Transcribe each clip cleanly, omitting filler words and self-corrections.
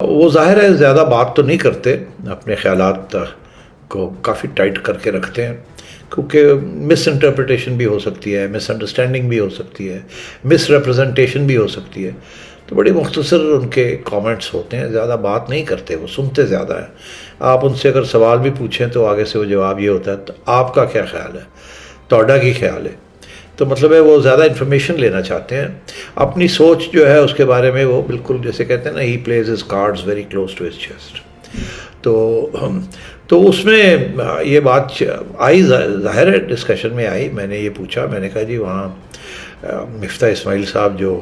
وہ ظاہر ہے زیادہ بات تو نہیں کرتے، اپنے خیالات کو کافی ٹائٹ کر کے رکھتے ہیں، کیونکہ مس انٹرپریٹیشن بھی ہو سکتی ہے، مس انڈرسٹینڈنگ بھی ہو سکتی ہے، مس ریپرزنٹیشن بھی ہو سکتی ہے، تو بڑے مختصر ان کے کامنٹس ہوتے ہیں، زیادہ بات نہیں کرتے، وہ سنتے زیادہ ہیں۔ آپ ان سے اگر سوال بھی پوچھیں تو آگے سے وہ جواب یہ ہوتا ہے تو آپ کا کیا خیال ہے، توڈا کی خیال ہے، تو مطلب ہے وہ زیادہ انفارمیشن لینا چاہتے ہیں، اپنی سوچ جو ہے اس کے بارے میں وہ بالکل جیسے کہتے ہیں نا، he plays his cards very close to his chest. تو اس میں یہ بات آئی، ظاہر ہے ڈسکشن میں آئی، میں نے یہ پوچھا، میں نے کہا جی وہاں مفتاح اسماعیل صاحب جو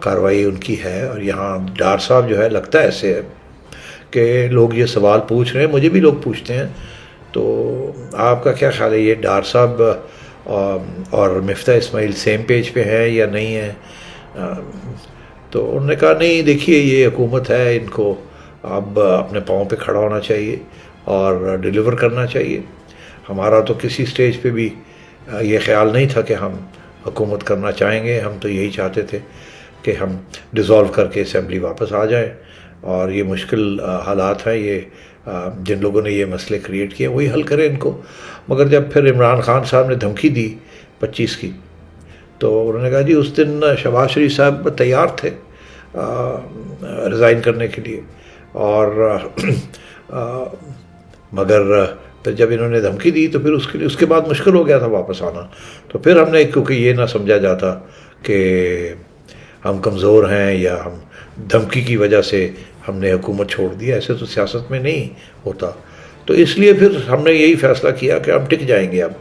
کارروائی ان کی ہے، اور یہاں ڈار صاحب جو ہے، لگتا ہے ایسے ہے کہ لوگ یہ سوال پوچھ رہے ہیں، مجھے بھی لوگ پوچھتے ہیں، تو آپ کا کیا خیال ہے، یہ ڈار صاحب اور مفتاح اسماعیل سیم پیج پہ ہیں یا نہیں ہیں؟ تو انہوں نے کہا نہیں، دیکھیے یہ حکومت ہے، ان کو اب اپنے پاؤں پہ کھڑا ہونا چاہیے اور ڈیلیور کرنا چاہیے۔ ہمارا تو کسی سٹیج پہ بھی یہ خیال نہیں تھا کہ ہم حکومت کرنا چاہیں گے، ہم تو یہی چاہتے تھے کہ ہم ڈیزالو کر کے اسمبلی واپس آ جائیں، اور یہ مشکل حالات ہیں، یہ جن لوگوں نے یہ مسئلے کریٹ کیے وہی حل کریں ان کو۔ مگر جب پھر عمران خان صاحب نے دھمکی دی 25 کی، تو انہوں نے کہا جی اس دن شہباز شریف صاحب تیار تھے ریزائن کرنے کے لیے، اور مگر پھر جب انہوں نے دھمکی دی تو پھر اس کے بعد مشکل ہو گیا تھا واپس آنا۔ تو پھر ہم نے، کیونکہ یہ نہ سمجھا جاتا کہ ہم کمزور ہیں یا ہم دھمکی کی وجہ سے ہم نے حکومت چھوڑ دی، ایسے تو سیاست میں نہیں ہوتا، تو اس لیے پھر ہم نے یہی فیصلہ کیا کہ ہم ٹک جائیں گے اب،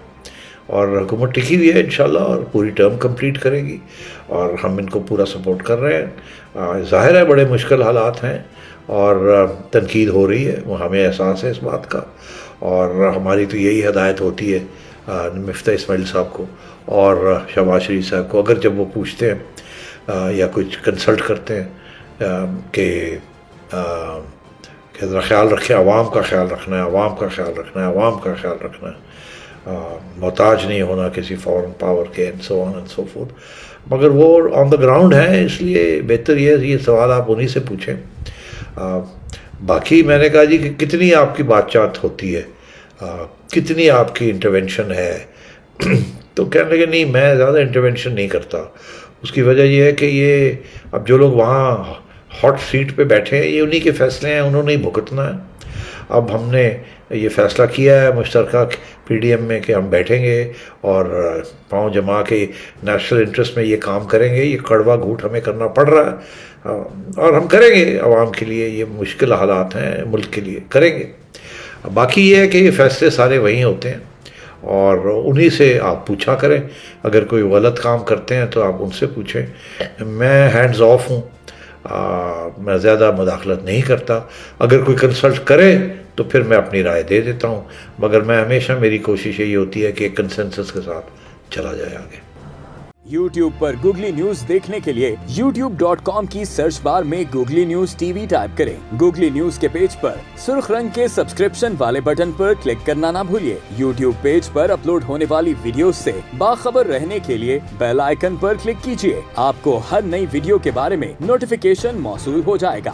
اور حکومت ٹکی ہوئی ہے انشاءاللہ، اور پوری ٹرم کمپلیٹ کرے گی، اور ہم ان کو پورا سپورٹ کر رہے ہیں۔ ظاہر ہے بڑے مشکل حالات ہیں اور تنقید ہو رہی ہے، وہ ہمیں احساس ہے اس بات کا، اور ہماری تو یہی ہدایت ہوتی ہے مفتاح اسماعیل صاحب کو اور شہباز شریف صاحب کو، اگر جب وہ پوچھتے ہیں یا کچھ کنسلٹ کرتے ہیں کہ ذرا خیال رکھیں، عوام کا خیال رکھنا ہے، عوام کا خیال رکھنا ہے، عوام کا خیال رکھنا ہے، محتاج نہیں ہونا کسی فورن پاور کے، and so on and so forth, مگر وہ آن دا گراؤنڈ ہیں، اس لیے بہتر یہ سوال آپ انہی سے پوچھیں۔ باقی میں نے کہا جی کہ کتنی آپ کی بات چات ہوتی ہے، کتنی آپ کی انٹرونشن ہے، تو کہنے لگے نہیں میں زیادہ انٹرونشن نہیں کرتا۔ اس کی وجہ یہ ہے کہ یہ اب جو لوگ وہاں ہاٹ سیٹ پہ بیٹھے ہیں، یہ انہی کے فیصلے ہیں، انہوں نے ہی بھگتنا ہے۔ اب ہم نے یہ فیصلہ کیا ہے مشترکہ پی ڈی ایم میں کہ ہم بیٹھیں گے اور پاؤں جما کے نیشنل انٹرسٹ میں یہ کام کریں گے، یہ کڑوا گھوٹ ہمیں کرنا پڑ رہا ہے، اور ہم کریں گے عوام کے لیے، یہ مشکل حالات ہیں ملک کے لیے، کریں گے۔ باقی یہ ہے کہ یہ فیصلے سارے وہیں ہوتے ہیں، اور انہی سے آپ پوچھا کریں، اگر کوئی غلط کام کرتے ہیں تو آپ ان سے پوچھیں۔ میں ہینڈز آف ہوں، میں زیادہ مداخلت نہیں کرتا، اگر کوئی کنسلٹ کرے تو پھر میں اپنی رائے دے دیتا ہوں، مگر میں ہمیشہ، میری کوشش یہی ہوتی ہے کہ ایک کنسنسس کے ساتھ چلا جائے آگے۔ YouTube پر گوگلی نیوز دیکھنے کے لیے youtube.com کی سرچ بار میں googly news T V type کریں۔ گوگلی نیوز کے پیج پر سرخ رنگ کے سبسکرپشن والے بٹن پر کلک کرنا نہ بھولیے۔ YouTube پیج پر اپلوڈ ہونے والی ویڈیوز سے باخبر رہنے کے لیے بیل آئیکن پر کلک کیجیے۔ آپ کو ہر نئی ویڈیو کے بارے میں نوٹیفیکیشن موصول ہو جائے گا۔